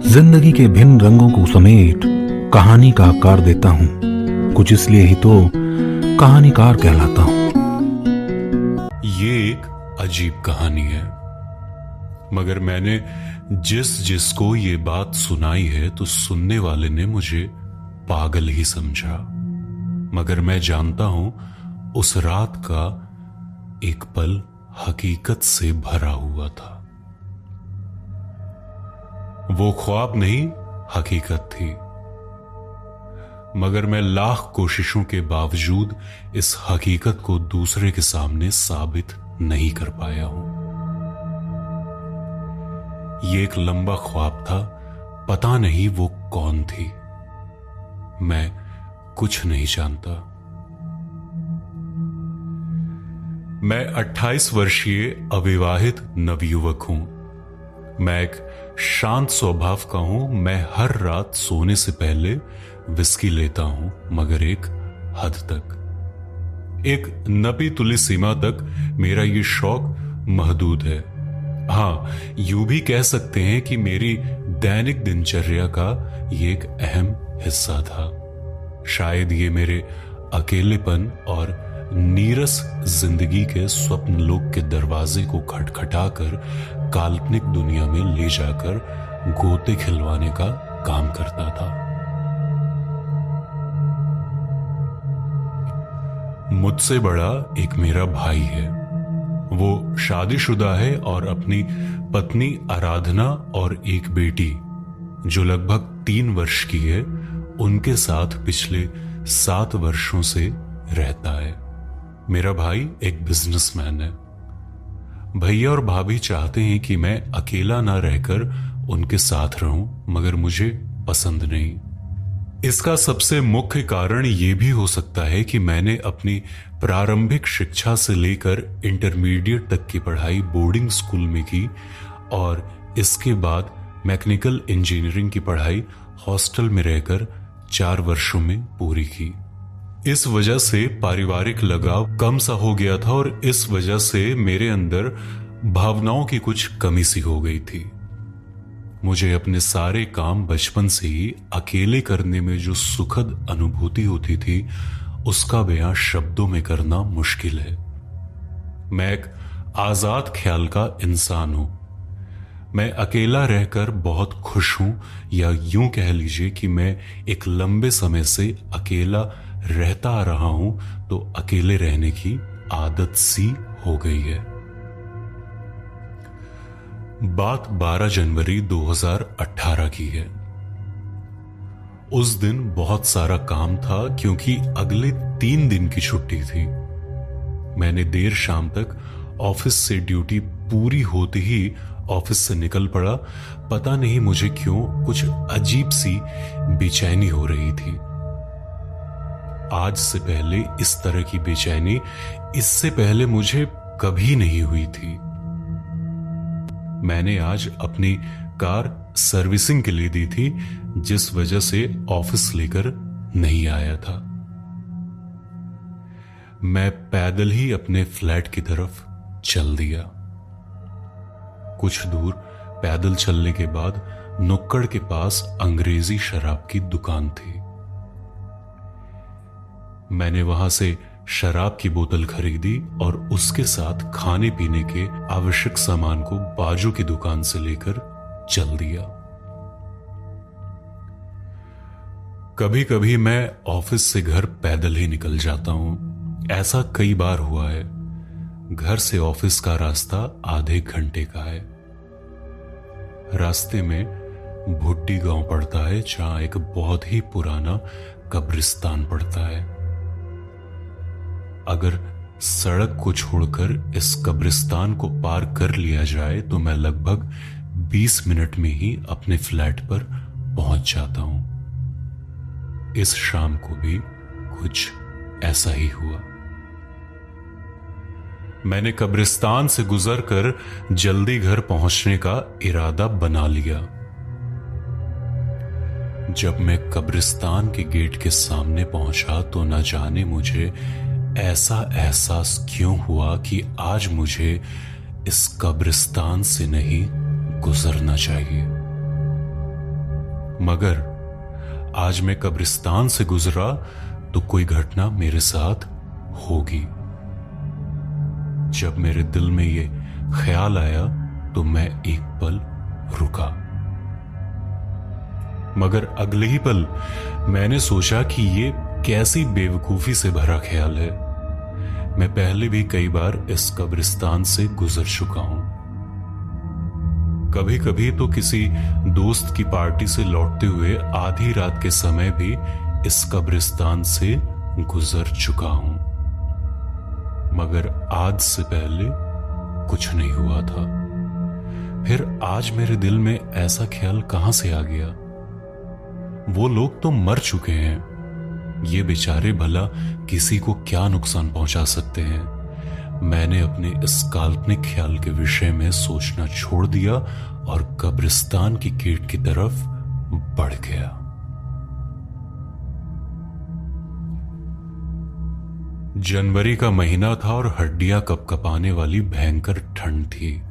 जिंदगी के भिन्न रंगों को समेट कहानी का आकार देता हूँ। कुछ इसलिए ही तो कहानीकार कहलाता हूँ। ये एक अजीब कहानी है, मगर मैंने जिसको ये बात सुनाई है तो सुनने वाले ने मुझे पागल ही समझा। मगर मैं जानता हूं उस रात का एक पल हकीकत से भरा हुआ था। वो ख्वाब नहीं, हकीकत थी। मगर मैं लाख कोशिशों के बावजूद इस हकीकत को दूसरे के सामने साबित नहीं कर पाया हूं। ये एक लंबा ख्वाब था, पता नहीं वो कौन थी। मैं कुछ नहीं जानता। मैं 28 वर्षीय अविवाहित नवयुवक हूं। मैं एक शांत स्वभाव का हूं। मैं हर रात सोने से पहले विस्की लेता हूं, मगर एक हद तक, एक नपी तुली सीमा तक मेरा ये शौक महदूद है। हाँ, यूं भी कह सकते हैं कि मेरी दैनिक दिनचर्या का ये एक अहम हिस्सा था। शायद ये मेरे अकेलेपन और नीरस जिंदगी के स्वप्न लोक के दरवाजे को खटखटाकर काल्पनिक दुनिया में ले जाकर गोते खिलवाने का काम करता था। मुझसे बड़ा एक मेरा भाई है। वो शादीशुदा है और अपनी पत्नी आराधना और एक बेटी जो लगभग 3 वर्ष की है, उनके साथ पिछले 7 वर्षों से रहता है। मेरा भाई एक बिजनेसमैन है। भैया और भाभी चाहते हैं कि मैं अकेला ना रहकर उनके साथ रहूं, मगर मुझे पसंद नहीं। इसका सबसे मुख्य कारण यह भी हो सकता है कि मैंने अपनी प्रारंभिक शिक्षा से लेकर इंटरमीडिएट तक की पढ़ाई बोर्डिंग स्कूल में की और इसके बाद मैकेनिकल इंजीनियरिंग की पढ़ाई हॉस्टल में रहकर 4 वर्षों में पूरी की। इस वजह से पारिवारिक लगाव कम सा हो गया था और इस वजह से मेरे अंदर भावनाओं की कुछ कमी सी हो गई थी। मुझे अपने सारे काम बचपन से ही अकेले करने में जो सुखद अनुभूति होती थी, उसका बयां शब्दों में करना मुश्किल है। मैं एक आजाद ख्याल का इंसान हूं। मैं अकेला रहकर बहुत खुश हूं, या यूं कह लीजिए कि मैं एक लंबे समय से अकेला रहता आ रहा हूं, तो अकेले रहने की आदत सी हो गई है। बात 12 जनवरी 2018 की है। उस दिन बहुत सारा काम था क्योंकि अगले 3 दिन की छुट्टी थी। मैंने देर शाम तक ऑफिस से ड्यूटी पूरी होते ही ऑफिस से निकल पड़ा। पता नहीं मुझे क्यों कुछ अजीब सी बेचैनी हो रही थी। आज से पहले इस तरह की बेचैनी इससे पहले मुझे कभी नहीं हुई थी। मैंने आज अपनी कार सर्विसिंग के लिए दी थी, जिस वजह से ऑफिस लेकर नहीं आया था। मैं पैदल ही अपने फ्लैट की तरफ चल दिया। कुछ दूर पैदल चलने के बाद नुक्कड़ के पास अंग्रेजी शराब की दुकान थी। मैंने वहां से शराब की बोतल खरीदी और उसके साथ खाने पीने के आवश्यक सामान को बाजू की दुकान से लेकर चल दिया। कभी कभी मैं ऑफिस से घर पैदल ही निकल जाता हूं। ऐसा कई बार हुआ है। घर से ऑफिस का रास्ता आधे घंटे का है। रास्ते में भुट्टी गांव पड़ता है, जहां एक बहुत ही पुराना कब्रिस्तान पड़ता है। अगर सड़क को छोड़कर इस कब्रिस्तान को पार कर लिया जाए तो मैं लगभग 20 मिनट में ही अपने फ्लैट पर पहुंच जाता हूं। इस शाम को भी कुछ ऐसा ही हुआ। मैंने कब्रिस्तान से गुजरकर जल्दी घर पहुंचने का इरादा बना लिया। जब मैं कब्रिस्तान के गेट के सामने पहुंचा तो न जाने मुझे ऐसा एहसास क्यों हुआ कि आज मुझे इस कब्रिस्तान से नहीं गुजरना चाहिए। मगर आज मैं कब्रिस्तान से गुजरा तो कोई घटना मेरे साथ होगी। जब मेरे दिल में ये ख्याल आया तो मैं एक पल रुका, मगर अगले ही पल मैंने सोचा कि ये कैसी बेवकूफी से भरा ख्याल है। मैं पहले भी कई बार इस कब्रिस्तान से गुजर चुका हूं। कभी कभी तो किसी दोस्त की पार्टी से लौटते हुए आधी रात के समय भी इस कब्रिस्तान से गुजर चुका हूं, मगर आज से पहले कुछ नहीं हुआ था। फिर आज मेरे दिल में ऐसा ख्याल कहां से आ गया? वो लोग तो मर चुके हैं, ये बेचारे भला किसी को क्या नुकसान पहुंचा सकते हैं। मैंने अपने इस काल्पनिक ख्याल के विषय में सोचना छोड़ दिया और कब्रिस्तान की गेट की तरफ बढ़ गया। जनवरी का महीना था और हड्डियां कपकपाने वाली भयंकर ठंड थी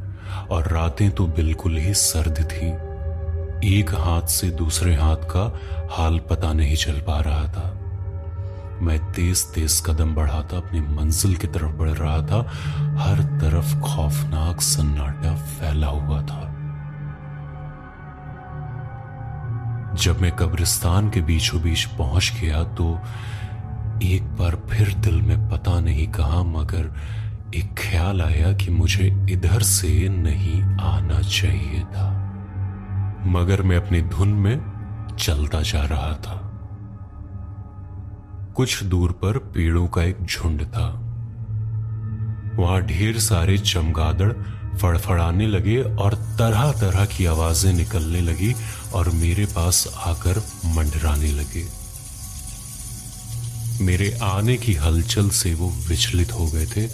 और रातें तो बिल्कुल ही सर्द थी। एक हाथ से दूसरे हाथ का हाल पता नहीं चल पा रहा था। मैं तेज तेज कदम बढ़ाता अपनी मंजिल की तरफ बढ़ रहा था। हर तरफ खौफनाक सन्नाटा फैला हुआ था। जब मैं कब्रिस्तान के बीचों बीच पहुंच गया तो एक बार फिर दिल में पता नहीं कहां मगर एक ख्याल आया कि मुझे इधर से नहीं आना चाहिए था। मगर मैं अपनी धुन में चलता जा रहा था। कुछ दूर पर पेड़ों का एक झुंड था। वहां ढेर सारे चमगादड़ फड़फड़ाने लगे और तरह तरह की आवाजें निकलने लगी और मेरे पास आकर मंडराने लगे। मेरे आने की हलचल से वो विचलित हो गए थे।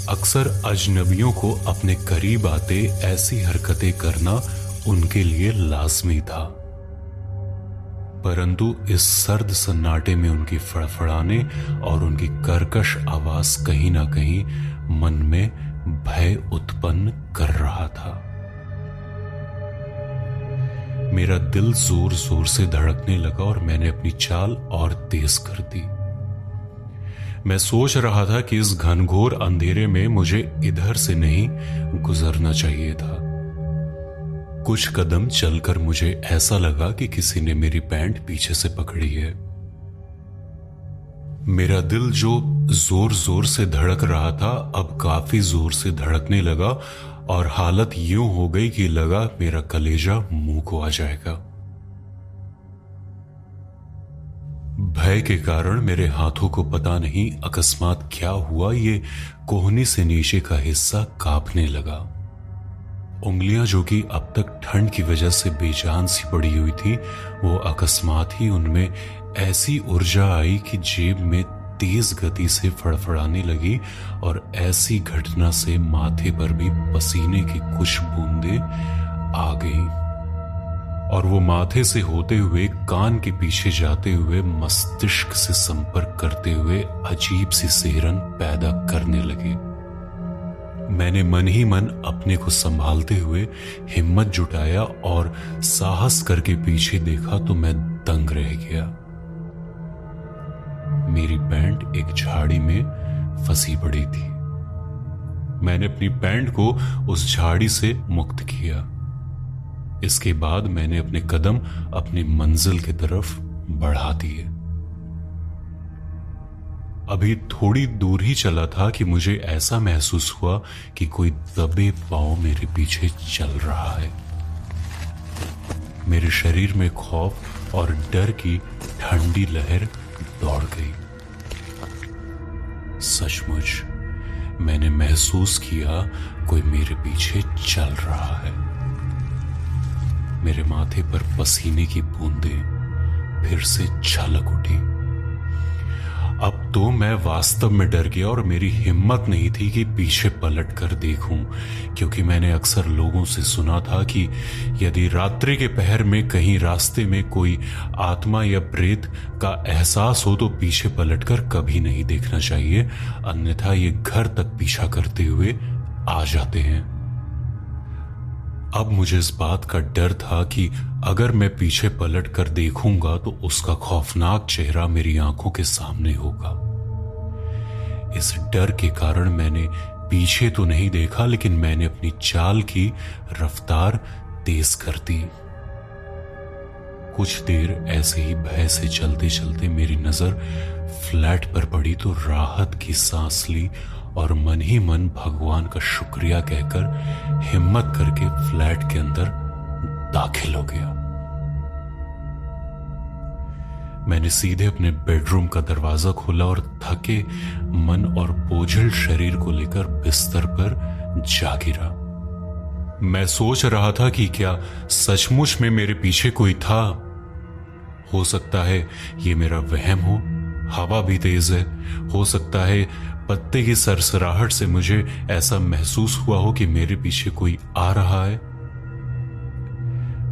अक्सर अजनबियों को अपने करीब आते ऐसी हरकतें करना उनके लिए लाजमी था, परंतु इस सर्द सन्नाटे में उनकी फड़फड़ाने और उनकी कर्कश आवाज कहीं ना कहीं मन में भय उत्पन्न कर रहा था। मेरा दिल जोर जोर से धड़कने लगा और मैंने अपनी चाल और तेज कर दी। मैं सोच रहा था कि इस घनघोर अंधेरे में मुझे इधर से नहीं गुजरना चाहिए था। कुछ कदम चलकर मुझे ऐसा लगा कि किसी ने मेरी पैंट पीछे से पकड़ी है। मेरा दिल जो जोर जोर से धड़क रहा था अब काफी जोर से धड़कने लगा और हालत यूं हो गई कि लगा मेरा कलेजा मुंह को आ जाएगा। भय के कारण मेरे हाथों को पता नहीं अकस्मात क्या हुआ, ये कोहनी से नीचे का हिस्सा कांपने लगा। उंगलियां जो कि अब तक ठंड की वजह से बेजान सी पड़ी हुई थी, वो अकस्मात ही उनमें ऐसी ऊर्जा आई कि जेब में तेज गति से फड़फड़ाने लगी और ऐसी घटना से माथे पर भी पसीने की कुछ बूंदें आ गईं और वो माथे से होते हुए कान के पीछे जाते हुए मस्तिष्क से संपर्क करते हुए अजीब सी सिहरन पैदा करने लगे। मैंने मन ही मन अपने को संभालते हुए हिम्मत जुटाया और साहस करके पीछे देखा तो मैं दंग रह गया। मेरी पैंट एक झाड़ी में फंसी पड़ी थी। मैंने अपनी पैंट को उस झाड़ी से मुक्त किया। इसके बाद मैंने अपने कदम अपनी मंजिल की तरफ बढ़ा दिए। अभी थोड़ी दूर ही चला था कि मुझे ऐसा महसूस हुआ कि कोई दबे पांव मेरे पीछे चल रहा है। मेरे शरीर में खौफ और डर की ठंडी लहर दौड़ गई। सचमुच मैंने महसूस किया कोई मेरे पीछे चल रहा है। मेरे माथे पर पसीने की बूंदें फिर से छलक उठी। अब तो मैं वास्तव में डर गया और मेरी हिम्मत नहीं थी कि पीछे पलट कर देखूं, क्योंकि मैंने अक्सर लोगों से सुना था कि यदि रात्रि के पहर में कहीं रास्ते में कोई आत्मा या प्रेत का एहसास हो तो पीछे पलटकर कभी नहीं देखना चाहिए, अन्यथा ये घर तक पीछा करते हुए आ जाते हैं। अब मुझे इस बात का डर था कि अगर मैं पीछे पलट कर देखूंगा तो उसका खौफनाक चेहरा मेरी आंखों के सामने होगा। इस डर के कारण मैंने पीछे तो नहीं देखा, लेकिन मैंने अपनी चाल की रफ्तार तेज कर दी। कुछ देर ऐसे ही भय से चलते चलते मेरी नजर फ्लैट पर पड़ी तो राहत की सांस ली और मन ही मन भगवान का शुक्रिया कहकर हिम्मत करके फ्लैट के अंदर दाखिल हो गया। मैंने सीधे अपने बेडरूम का दरवाजा खोला और थके मन और बोझिल शरीर को लेकर बिस्तर पर जा गिरा। मैं सोच रहा था कि क्या सचमुच में मेरे पीछे कोई था। हो सकता है ये मेरा वहम हो, हवा भी तेज है। हो सकता है पत्ते की सरसराहट से मुझे ऐसा महसूस हुआ हो कि मेरे पीछे कोई आ रहा है।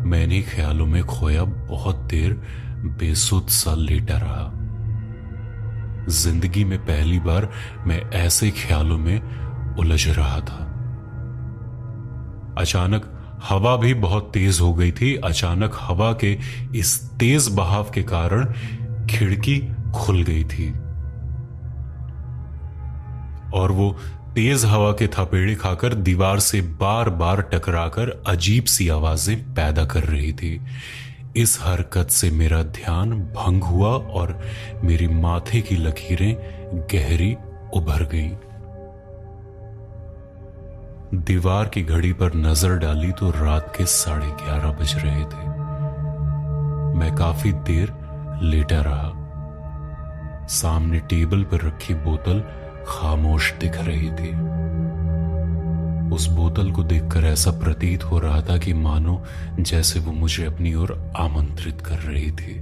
मैंने ख्यालों में खोया बहुत देर बेसुध सा लेटा रहा। जिंदगी में पहली बार मैं ऐसे ख्यालों में उलझ रहा था। अचानक हवा भी बहुत तेज हो गई थी। अचानक हवा के इस तेज बहाव के कारण खिड़की खुल गई थी और वो तेज हवा के थपेड़े खाकर दीवार से बार बार टकराकर अजीब सी आवाजें पैदा कर रही थी। इस हरकत से मेरा ध्यान भंग हुआ और मेरी माथे की लकीरें गहरी उभर गईं। दीवार की घड़ी पर नजर डाली तो रात के 11:30 बज रहे थे। मैं काफी देर लेटा रहा। सामने टेबल पर रखी बोतल खामोश दिख रही थी। उस बोतल को देखकर ऐसा प्रतीत हो रहा था कि मानो जैसे वो मुझे अपनी ओर आमंत्रित कर रही थी।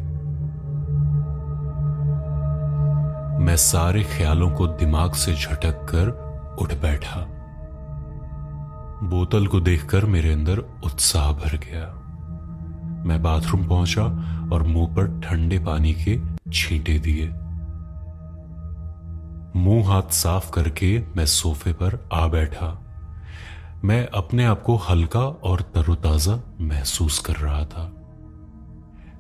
मैं सारे ख्यालों को दिमाग से झटक कर उठ बैठा। बोतल को देखकर मेरे अंदर उत्साह भर गया। मैं बाथरूम पहुंचा और मुंह पर ठंडे पानी के छींटे दिए। मुंह हाथ साफ करके मैं सोफे पर आ बैठा। मैं अपने आप को हल्का और तरोताजा महसूस कर रहा था।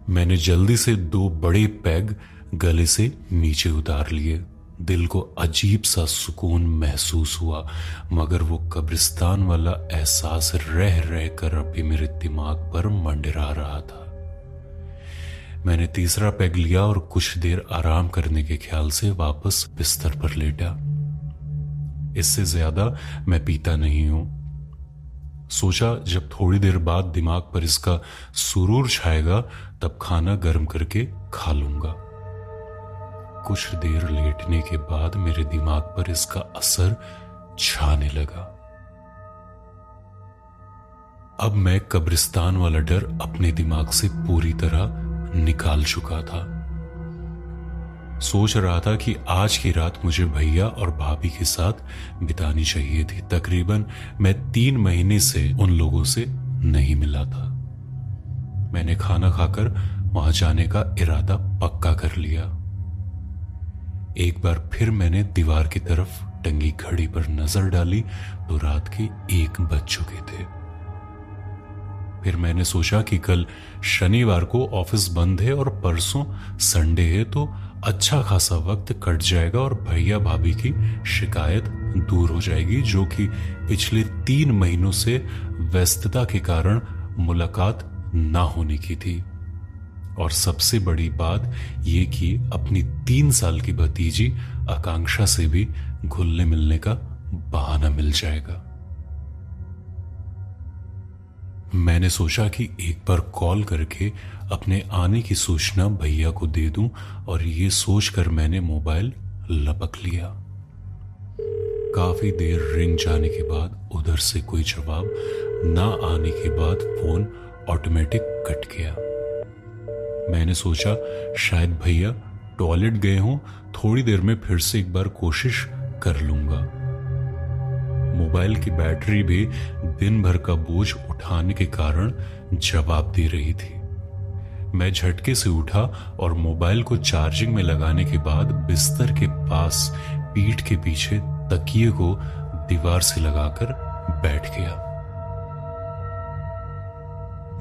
मैंने जल्दी से 2 बड़े पैग गले से नीचे उतार लिए। दिल को अजीब सा सुकून महसूस हुआ, मगर वो कब्रिस्तान वाला एहसास रह रह कर अभी मेरे दिमाग पर मंडरा रहा था। मैंने तीसरा पैग लिया और कुछ देर आराम करने के ख्याल से वापस बिस्तर पर लेटा। इससे ज्यादा मैं पीता नहीं हूं। सोचा जब थोड़ी देर बाद दिमाग पर इसका सुरूर छाएगा तब खाना गर्म करके खा लूंगा। कुछ देर लेटने के बाद मेरे दिमाग पर इसका असर छाने लगा। अब मैं कब्रिस्तान वाला डर अपने दिमाग से पूरी तरह निकाल चुका था। सोच रहा था कि आज की रात मुझे भैया और भाभी के साथ बितानी चाहिए थी। तकरीबन मैं 3 महीने से उन लोगों से नहीं मिला था। मैंने खाना खाकर वहां जाने का इरादा पक्का कर लिया। एक बार फिर मैंने दीवार की तरफ टंगी घड़ी पर नजर डाली तो रात के 1 बज चुके थे। फिर मैंने सोचा कि कल शनिवार को ऑफिस बंद है और परसों संडे है, तो अच्छा खासा वक्त कट जाएगा और भैया भाभी की शिकायत दूर हो जाएगी, जो कि पिछले 3 महीनों से व्यस्तता के कारण मुलाकात ना होने की थी। और सबसे बड़ी बात यह कि अपनी 3 साल की भतीजी आकांक्षा से भी घुलने मिलने का बहाना मिल जाएगा। मैंने सोचा कि एक बार कॉल करके अपने आने की सूचना भैया को दे दूं, और ये सोचकर मैंने मोबाइल लपक लिया। काफी देर रिंग जाने के बाद उधर से कोई जवाब ना आने के बाद फोन ऑटोमेटिक कट गया। मैंने सोचा शायद भैया टॉयलेट गए हों, थोड़ी देर में फिर से एक बार कोशिश कर लूंगा। मोबाइल की बैटरी भी दिन भर का बोझ उठाने के कारण जवाब दे रही थी। मैं झटके से उठा और मोबाइल को चार्जिंग में लगाने के बाद बिस्तर के पास पीठ के पीछे तकिए को दीवार से लगाकर बैठ गया।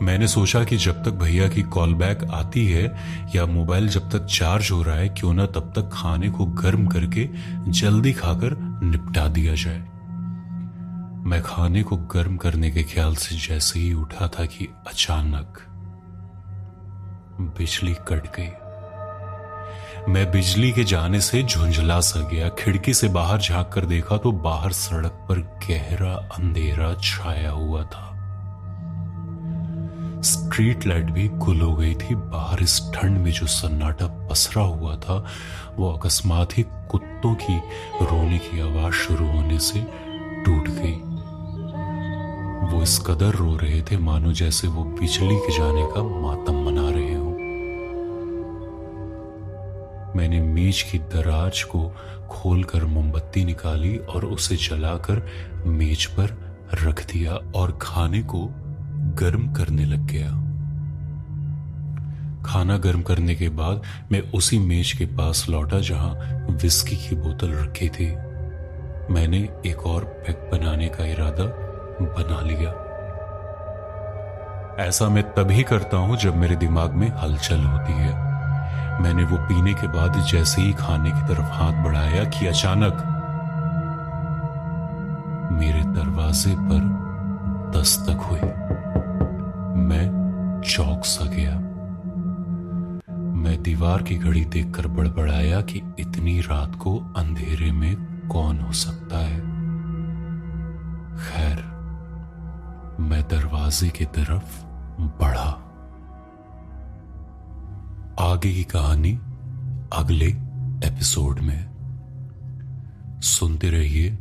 मैंने सोचा कि जब तक भैया की कॉल बैक आती है या मोबाइल जब तक चार्ज हो रहा है, क्यों ना तब तक खाने को गर्म करके जल्दी खाकर निपटा दिया जाए। मैं खाने को गर्म करने के ख्याल से जैसे ही उठा था कि अचानक बिजली कट गई। मैं बिजली के जाने से झुंझला सा गया। खिड़की से बाहर झांक कर देखा तो बाहर सड़क पर गहरा अंधेरा छाया हुआ था। स्ट्रीट लाइट भी गुल हो गई थी। बाहर इस ठंड में जो सन्नाटा पसरा हुआ था वो अकस्मात ही कुत्तों की रोने की आवाज शुरू होने से टूट गई। वो इस कदर रो रहे थे मानो जैसे वो बिजली के जाने का मातम मना रहे हो। मैंने मेज की दराज को खोलकर मोमबत्ती निकाली और उसे जलाकर मेज पर रख दिया और खाने को गर्म करने लग गया। खाना गर्म करने के बाद मैं उसी मेज के पास लौटा जहां विस्की की बोतल रखी थी। मैंने एक और पैक बनाने का इरादा बना लिया। ऐसा मैं तभी करता हूं जब मेरे दिमाग में हलचल होती है। मैंने वो पीने के बाद जैसे ही खाने की तरफ हाथ बढ़ाया कि अचानक मेरे दरवाजे पर दस्तक हुई। मैं चौंक सा गया। मैं दीवार की घड़ी देखकर बड़बड़ाया कि इतनी रात को अंधेरे में कौन हो सकता है। खैर, मैं दरवाजे की तरफ बढ़ा। आगे की कहानी अगले एपिसोड में। सुनते रहिए